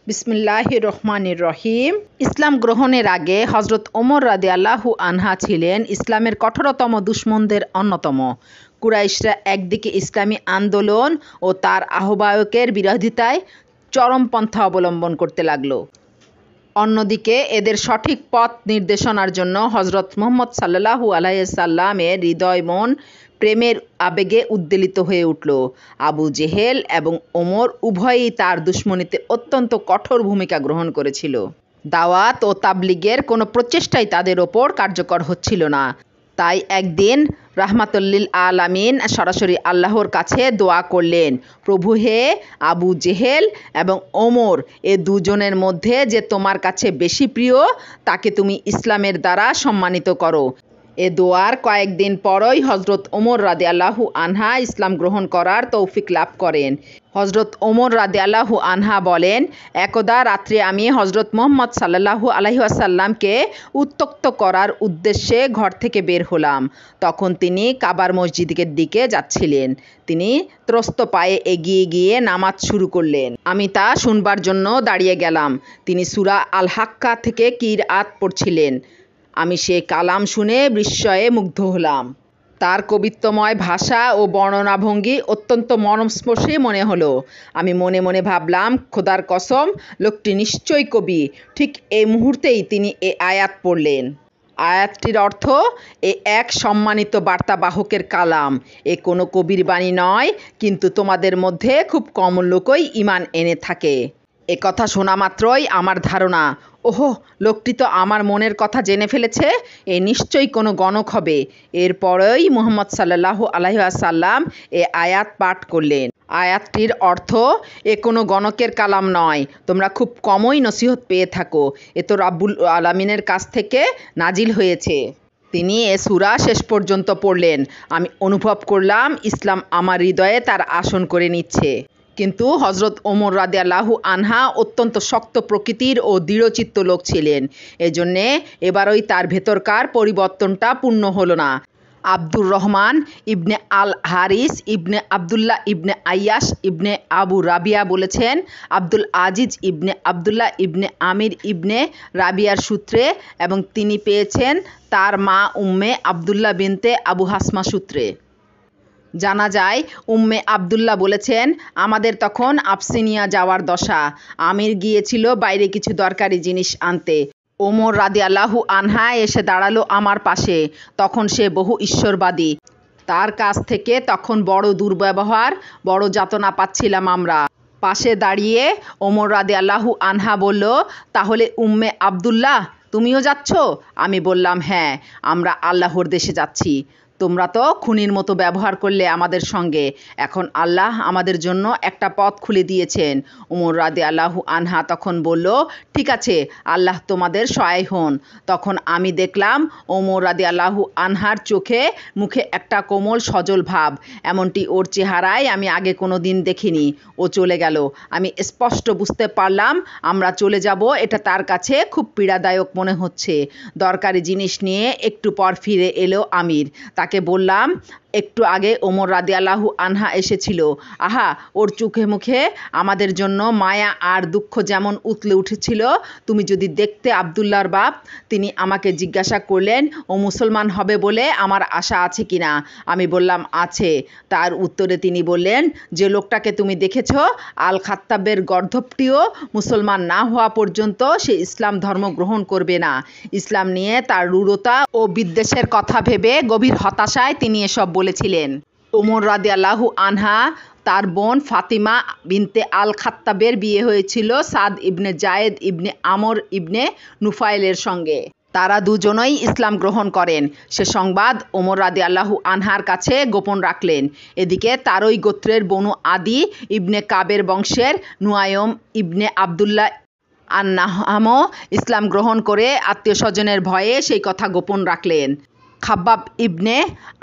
বিসমিল্লাহির রহমানির রহিম। ইসলাম গ্রহণের আগে হজরত ওমর রাদিয়াল্লাহু আনহা ছিলেন ইসলামের কঠোরতম দুশমনদের অন্যতম। কুরাইশরা একদিকে ইসলামী আন্দোলন ও তার আহ্বায়কের বিরোধিতায় চরমপন্থা অবলম্বন করতে লাগল। অন্যদিকে এদের সঠিক পথ নির্দেশনার জন্য হজরত মুহাম্মদ সাল্লাল্লাহু আলাইহি সাল্লামের হৃদয় মন প্রেমের আবেগে উদ্বেলিত হয়ে উঠল। আবু জেহেল এবং ওমর উভয়েই তার দুশমনিতে অত্যন্ত কঠোর ভূমিকা গ্রহণ করেছিল। দাওয়াত ও তাবলীগের কোনো প্রচেষ্টাই তাদের ওপর কার্যকর হচ্ছিল না। তাই একদিন রাহমাতুল্লিল আলামিন সরাসরি আল্লাহর কাছে দোয়া করলেন, প্রভু হে, আবু জেহেল এবং ওমর এ দুজনের মধ্যে যে তোমার কাছে বেশি প্রিয় তাকে তুমি ইসলামের দ্বারা সম্মানিত করো। এ দোয়ার কয়েকদিন পরই হজরত ওমর রাদিয়াল্লাহু আনহা ইসলাম গ্রহণ করার তৌফিক লাভ করেন। হজরত ওমর রাদিয়াল্লাহু আনহা বলেন, একদা রাত্রে আমি হজরত মুহাম্মদ সাল্লাল্লাহু আলাইহি ওয়াসাল্লামকে উত্ত্যক্ত করার উদ্দেশ্যে ঘর থেকে বের হলাম। তখন তিনি কাবার মসজিদের দিকে যাচ্ছিলেন। তিনি ত্রস্ত পায়ে এগিয়ে গিয়ে নামাজ শুরু করলেন। আমি তা শুনবার জন্য দাঁড়িয়ে গেলাম। তিনি সূরা আল হাক্কা থেকে কিরাত পড়ছিলেন। আমি সে কালাম শুনে বিস্ময়ে মুগ্ধ হলাম। তার কবিত্বময় ভাষা ও বর্ণনাভঙ্গি অত্যন্ত মর্মস্পর্শী মনে হলো। আমি মনে মনে ভাবলাম, খোদার কসম, লোকটি নিশ্চয়ই কবি। ঠিক এই মুহূর্তেই তিনি এ আয়াত পড়লেন। আয়াতটির অর্থ, এ এক সম্মানিত বার্তাবাহকের কালাম। এ কোনো কবির বাণী নয়, কিন্তু তোমাদের মধ্যে খুব কম লোকই ঈমান এনে থাকে। এ কথা শোনা মাত্রই আমার ধারণা, ওহো, লোকটি তো আমার মনের কথা জেনে ফেলেছে। এ নিশ্চয়ই কোনো গণক হবে। এরপরই মুহাম্মদ সাল্লাল্লাহু আলাইহি ওয়াসাল্লাম এ আয়াত পাঠ করলেন। আয়াতটির অর্থ, এ কোনো গণকের কালাম নয়, তোমরা খুব কমই নসিহত পেয়ে থাকো। এ তো রাব্বুল আলামিনের কাছ থেকে নাজিল হয়েছে। তিনি এ সূরা শেষ পর্যন্ত পড়লেন। আমি অনুভব করলাম ইসলাম আমার হৃদয়ে তার আসন করে নিচ্ছে। কিন্তু হজরত ওমর রাদিয়াল্লাহু আনহা অত্যন্ত শক্ত প্রকৃতির ও দৃঢ়চিত্ত লোক ছিলেন। এজন্যে এবারই তার ভেতরকার পরিবর্তনটা পূর্ণ হলো না। আব্দুর রহমান ইবনে আল হারিস ইবনে আবদুল্লাহ ইবনে আইয়াস ইবনে আবু রাবিয়া বলেছেন, আব্দুল আজিজ ইবনে আবদুল্লাহ ইবনে আমির ইবনে রাবিয়ার সূত্রে, এবং তিনি পেয়েছেন তার মা উম্মে আবদুল্লাহ বিনতে আবু হাসমা সূত্রে। জানা যায়, উম্মে আবদুল্লাহ বলেছেন, আমাদের তখন আবসিনিয়া যাওয়ার দশা। আমির গিয়েছিল বাইরে কিছু দরকারি জিনিস আনতে। ওমর রাদিয়াল্লাহু আনহা এসে দাঁড়ালো আমার পাশে। তখন সে বহু ঈশ্বরবাদী। তার কাছ থেকে তখন বড় দুর্ব্যবহার, বড় যাতনা পাচ্ছিলাম আমরা। পাশে দাঁড়িয়ে ওমর রাদিয়াল্লাহু আনহা বলল, তাহলে উম্মে আবদুল্লাহ, তুমিও যাচ্ছ? আমি বললাম, হ্যাঁ, আমরা আল্লাহর দেশে যাচ্ছি। তোমরা তো খুনির মতো ব্যবহার করলে আমাদের সঙ্গে। এখন আল্লাহ আমাদের জন্য একটা পথ খুলে দিয়েছেন। ওমর রাদিয়াল্লাহু আনহা তখন বলল, ঠিক আছে, আল্লাহ তোমাদের সহায় হন। তখন আমি দেখলাম ওমর রাদিয়াল্লাহু আনহার চোখে মুখে একটা কোমল সজল ভাব। এমনটি ওর চেহারায় আমি আগে কোনো দিন দেখিনি। ও চলে গেল। আমি স্পষ্ট বুঝতে পারলাম আমরা চলে যাব এটা তার কাছে খুব পীড়াদায়ক মনে হচ্ছে। দরকারি জিনিস নিয়ে একটু পর ফিরে এলো আমির। তাকে বললাম, একটু আগে ওমর রাদিয়াল্লাহু আনহা এসেছিল। আহা, ওর চোখে মুখে আমাদের জন্য মায়া আর দুঃখ যেমন উতলে উঠেছিল। তুমি যদি দেখতে আবদুল্লাহর বাপ। তিনি আমাকে জিজ্ঞাসা করলেন, ও মুসলমান হবে বলে আমার আশা আছে কিনা। আমি বললাম, আছে। তার উত্তরে তিনি বললেন, যে লোকটাকে তুমি দেখেছ, আল খাত্তাবের গর্ধবটিও মুসলমান না হওয়া পর্যন্ত সে ইসলাম ধর্ম গ্রহণ করবে না। ইসলাম নিয়ে তার রূঢ়তা ও বিদ্বেষের কথা ভেবে গভীর হতাশায় তিনি এসব বলেছিলেন। ওমর রাদিয়াল্লাহু আনহা তার বোন ফাতিমা বিনতে আল খাত্তাবের বিয়ে হয়েছিল সাদ ইবনে জায়েদ ইবনে আমর ইবনে নুফাইলের সঙ্গে। তারা দুজনই ইসলাম গ্রহণ করেন। সে সংবাদ ওমর রাদিয়াল্লাহু আনহার কাছে গোপন রাখলেন। এদিকে তারই গোত্রের বনু আদি ইবনে কাবের বংশের নুয়ায়ম ইবনে আবদুল্লাহ আন-নাহামও ইসলাম গ্রহণ করে আত্মীয় স্বজনের ভয়ে সেই কথা গোপন রাখলেন। খাব্বাব ইবনে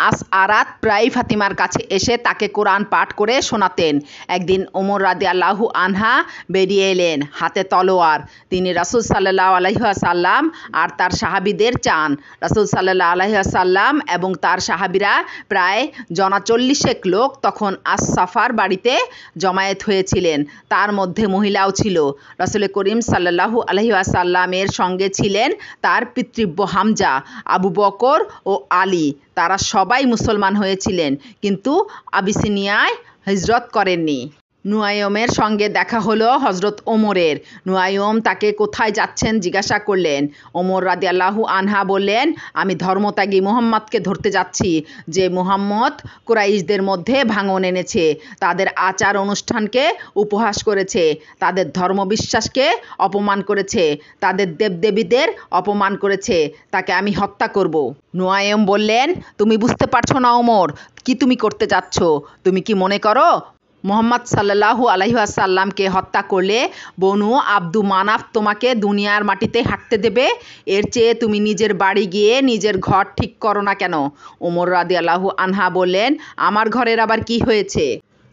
আসআরাত প্রায়ই ফাতিমার কাছে এসে তাকে কোরআন পাঠ করে শোনাতেন। একদিন ওমর রাদিয়াল্লাহু আনহা বেরিয়ে এলেন, হাতে তলোয়ার। তিনি রাসূল সাল্লাল্লাহু আলাইহি ওয়াসাল্লাম আর তার সাহাবীদের চান। রাসূল সাল্লাল্লাহু আলাইহি ওয়াসাল্লাম এবং তার সাহাবীরা প্রায় 40 লোক তখন আস-সাফার বাড়িতে জমায়েত হয়েছিলেন। তার মধ্যে মহিলাও ছিল। রাসূল করিম সাল্লাল্লাহু আলাইহি ওয়াসাল্লামের সঙ্গে ছিলেন তার পিতৃব্য হামজা, আবু বকর ও আলী। তারা সবাই মুসলমান হয়েছিলেন, কিন্তু আবিসিনিয়ায় হিজরত করেননি। নুয়ায়মের সঙ্গে দেখা হলো হজরত ওমরের। নুয়ায়ম তাকে কোথায় যাচ্ছেন জিজ্ঞাসা করলেন। ওমর রাদিয়াল্লাহু আনহা বললেন, আমি ধর্মত্যাগী মুহাম্মদকে ধরতে যাচ্ছি, যে মুহাম্মদ কুরাইশদের মধ্যে ভাঙন এনেছে, তাদের আচার অনুষ্ঠানকে উপহাস করেছে, তাদের ধর্মবিশ্বাসকে অপমান করেছে, তাদের দেবদেবীদের অপমান করেছে, তাকে আমি হত্যা করব। নুয়ায়ম বললেন, তুমি বুঝতে পারছো না ওমর, কি তুমি করতে যাচ্ছ? তুমি কি মনে করো মুহাম্মদ সাল্লাল্লাহু আলাইহি ওয়াসাল্লামকে হত্যা করলে বনু আব্দু মানাফ তোমাকে দুনিয়ার মাটিতে হাঁটতে দেবে? এর চেয়ে তুমি নিজের বাড়ি গিয়ে নিজের ঘর ঠিক করো না কেন? ওমর রাদিয়াল্লাহু আনহা বললেন, আমার ঘরের আবার কি হয়েছে?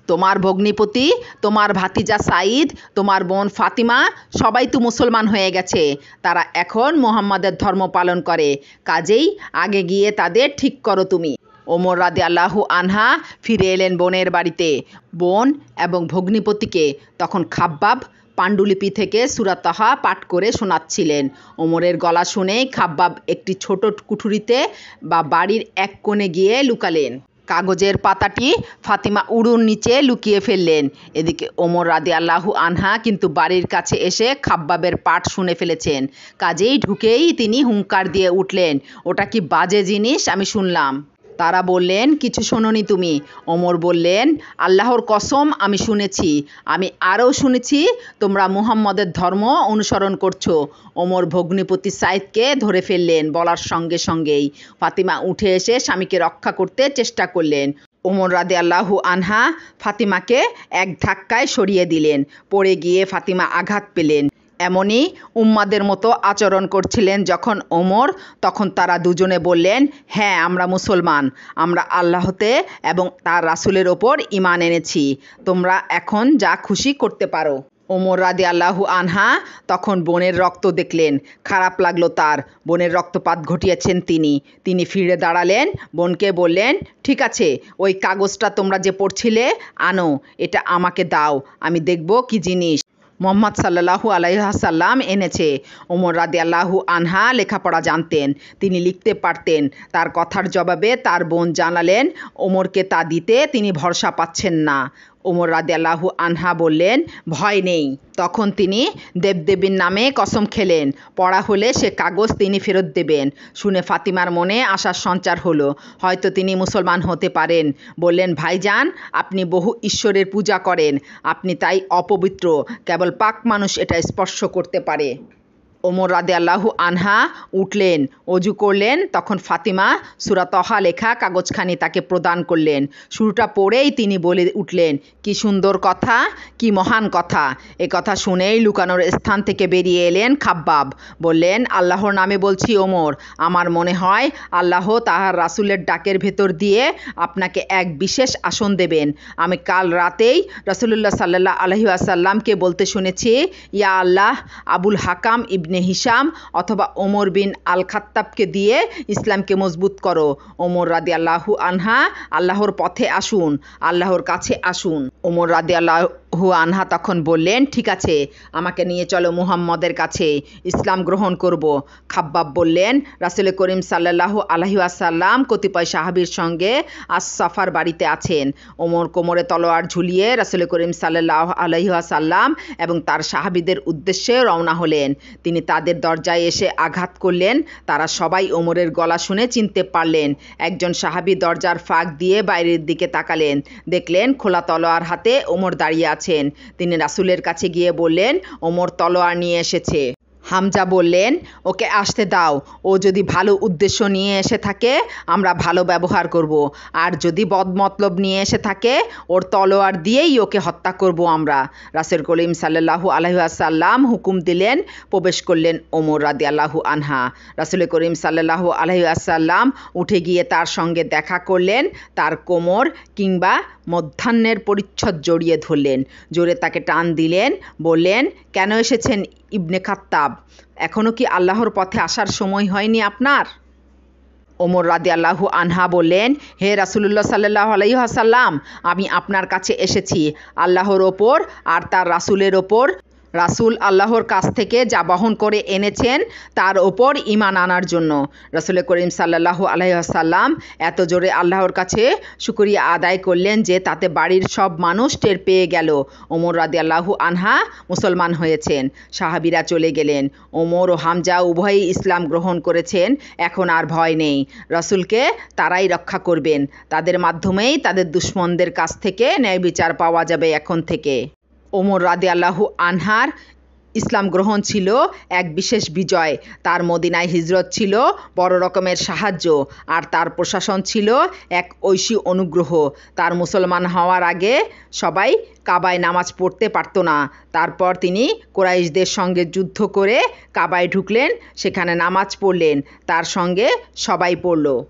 তোমার ভগ্নিপতি, তোমার ভাতিজা সাঈদ, তোমার বোন ফাতিমা সবাই তো মুসলমান হয়ে গেছে। তারা এখন মুহাম্মাদের ধর্ম পালন করে। কাজেই আগে গিয়ে তাদের ঠিক করো তুমি। ওমর রাদিয়াল্লাহু আনহা ফিরে এলেন বোনের বাড়িতে। বোন এবং ভগ্নিপতিকে তখন খাব্বাব পাণ্ডুলিপি থেকে সূরা তাহা পাঠ করে শোনাচ্ছিলেন। ওমরের গলা শুনেই খাব্বাব একটি ছোট কুঠুরিতে বা বাড়ির এক কোণে গিয়ে লুকালেন। কাগজের পাতাটি ফাতিমা উড়ুর নিচে লুকিয়ে ফেললেন। এদিকে ওমর রাদিয়াল্লাহু আনহা কিন্তু বাড়ির কাছে এসে খাব্বাবের পাঠ শুনে ফেলেছেন। কাজেই ঢুকেই তিনি হুঙ্কার দিয়ে উঠলেন, ওটা কি বাজে জিনিস আমি শুনলাম? তারা বললেন, কিছু শোনোনি তুমি? ওমর বললেন, আল্লাহর কসম আমি শুনেছি। আমি আরও শুনেছি তোমরা মুহাম্মদের ধর্ম অনুসরণ করছো। ওমর ভগ্নিপতি সাঈদকে ধরে ফেললেন। বলার সঙ্গে সঙ্গেই ফাতিমা উঠে এসে স্বামীকে রক্ষা করতে চেষ্টা করলেন। ওমর রাদিয়াল্লাহু আনহা ফাতিমাকে এক ধাক্কায় সরিয়ে দিলেন। পড়ে গিয়ে ফাতিমা আঘাত পেলেন। এমনই উম্মাদের মতো আচরণ করছিলেন যখন ওমর, তখন তারা দুজনে বললেন, হ্যাঁ আমরা মুসলমান, আমরা আল্লাহতে এবং তার রাসূলের ওপর ঈমান এনেছি, তোমরা এখন যা খুশি করতে পারো। ওমর রাদিয়াল্লাহু আনহা তখন বোনের রক্ত দেখলেন। খারাপ লাগলো তার। বোনের রক্তপাত ঘটিয়েছেন তিনি ফিরে দাঁড়ালেন, বোনকে বললেন, ঠিক আছে, ওই কাগজটা তোমরা যে পড়ছিলে আনো, এটা আমাকে দাও, আমি দেখব কি জিনিস। মুহাম্মদ সাল্লাল্লাহু আলাইহি ওয়াসাল্লাম এনেছে। ওমর রাদিয়াল্লাহু আনহা লেখাপড়া জানতেন, তিনি লিখতে পারতেন। তার কথার জবাবে তার বোন জানালেন ওমরকে তা দিতে তিনি ভরসা পাচ্ছেন না। ওমর রাদিয়াল্লাহু আনহা বললেন, ভয় নেই। তখন তিনি দেবদেবীর নামে কসম খেলেন, পড়া হলে সে কাগজ তিনি ফেরত দেবেন। শুনে ফাতিমার মনে আশার সঞ্চার হলো, হয়তো তিনি মুসলমান হতে পারেন। বললেন, ভাইজান, আপনি বহু ঈশ্বরের পূজা করেন, আপনি তাই অপবিত্র, কেবল পাক মানুষ এটা স্পর্শ করতে পারে। ওমর রাদিয়াল্লাহু আনহা উঠলেন, অজু করলেন। তখন ফাতিমা সূরা তাহা লেখা কাগজখানি তাকে প্রদান করলেন। শুরুটা পড়েই তিনি বলে উঠলেন, কি সুন্দর কথা, কি মহান কথা। এ কথা শুনেই লুকানোর স্থান থেকে বেরিয়ে এলেন খাব্বাব। বললেন, আল্লাহর নামে বলছি ওমর, আমার মনে হয় আল্লাহ তাহার রাসূলের ডাকের ভেতর দিয়ে আপনাকে এক বিশেষ আসন দেবেন। আমি কাল রাতেই রাসূলুল্লাহ সাল্লাল্লাহু আলাইহি ওয়াসাল্লামকে বলতে শুনেছি, ইয়া আল্লাহ, আবুল হাকাম ইবনে হিশাম অথবা ওমর বিন আল খাত্তাবকে দিয়ে ইসলামকে মজবুত করো। ওমর রাদিয়াল্লাহু আনহা আল্লাহর পথে আসুন, আল্লাহর কাছে আসুন। ওমর রাদিয়াল্লাহু আনহা তখন বললেন, ঠিক আছে, আমাকে নিয়ে চলো মুহাম্মদের কাছে, ইসলাম গ্রহণ করব। খাব্বাব বললেন, রাসূল করিম সাল্লাল্লাহু আলাইহি ওয়াসাল্লাম কতিপয় সাহাবীর সঙ্গে আস-সাফার বাড়িতে আছেন। ওমর কোমরে তলোয়ার ঝুলিয়ে রাসূল করিম সাল্লাল্লাহু আলাইহি ওয়াসাল্লাম এবং তার সাহাবীদের উদ্দেশ্যে রওনা হলেন। তিনি তাদের দরজায় এসে আঘাত করলেন। তারা সবাই ওমরের গলা শুনে চিনতে পারলেন। একজন সাহাবী দরজার ফাঁক দিয়ে বাইরের দিকে তাকালেন, দেখলেন খোলা তলোয়ার হাতে ওমর দাঁড়িয়ে আছেন। তিনি রাসূলের কাছে গিয়ে বললেন, ওমর তলোয়ার নিয়ে এসেছে। হামজা বললেন, ওকে আসতে দাও। ও যদি ভালো উদ্দেশ্য নিয়ে এসে থাকে আমরা ভালো ব্যবহার করব, আর যদি বদমতলব নিয়ে এসে থাকে ওর তলোয়ার দিয়েই ওকে হত্যা করব আমরা। রাসূল করিম সাল্লাল্লাহু আলাইহি ওয়াসাল্লাম হুকুম দিলেন, প্রবেশ করলেন ওমর রাদিয়াল্লাহু আনহা। রাসূল করিম সাল্লাল্লাহু আলাইহি ওয়াসাল্লাম উঠে গিয়ে তার সঙ্গে দেখা করলেন, তার কোমর কিংবা মধ্যাহ্নের পরিচ্ছদ জড়িয়ে ধরলেন, জোরে তাকে টান দিলেন, বললেন, কেন এসেছেন ইবনে খাত্তাব? এখনো কি আল্লাহর পথে আসার সময় হয়নি আপনার? ওমর রাদিয়াল্লাহু আনহা বললেন, হে রাসূলুল্লাহ সাল্লাল্লাহু আলাইহি ওয়াসাল্লাম, আমি আপনার কাছে এসেছি আল্লাহর ওপর আর তার রাসূলের ওপর, রাসূল আল্লাহর কাছ থেকে যা বহন করে এনেছেন তার ওপর ঈমান আনার জন্য। রাসূল করিম সাল্লাল্লাহু আলাইহি ওয়াসাল্লাম এত জোরে আল্লাহর কাছে শুকরিয়া আদায় করলেন যে তাতে বাড়ির সব মানুষ টের পেয়ে গেল ওমর রাদিয়াল্লাহু আনহা মুসলমান হয়েছেন। সাহাবীরা চলে গেলেন। ওমর ও হামজা উভয়ই ইসলাম গ্রহণ করেছেন। এখন আর ভয় নেই। রাসূলকে তারাই রক্ষা করবেন। তাদের মাধ্যমেই তাদের দুশমনদের কাছ থেকে ন্যায় বিচার পাওয়া যাবে এখন থেকে। ওমর রাদিয়াল্লাহু আনহার ইসলাম গ্রহণ ছিল এক বিশেষ বিজয়। তার মদিনায় হিজরত ছিল বড় রকমের সাহায্য, আর তার প্রশাসন ছিল এক ঐশী অনুগ্রহ। তার মুসলমান হওয়ার আগে সবাই কাবায় নামাজ পড়তে পারত না। তারপর তিনি কুরাইশদের সঙ্গে যুদ্ধ করে কাবায় ঢুকলেন, সেখানে নামাজ পড়লেন, তার সঙ্গে সবাই পড়ল।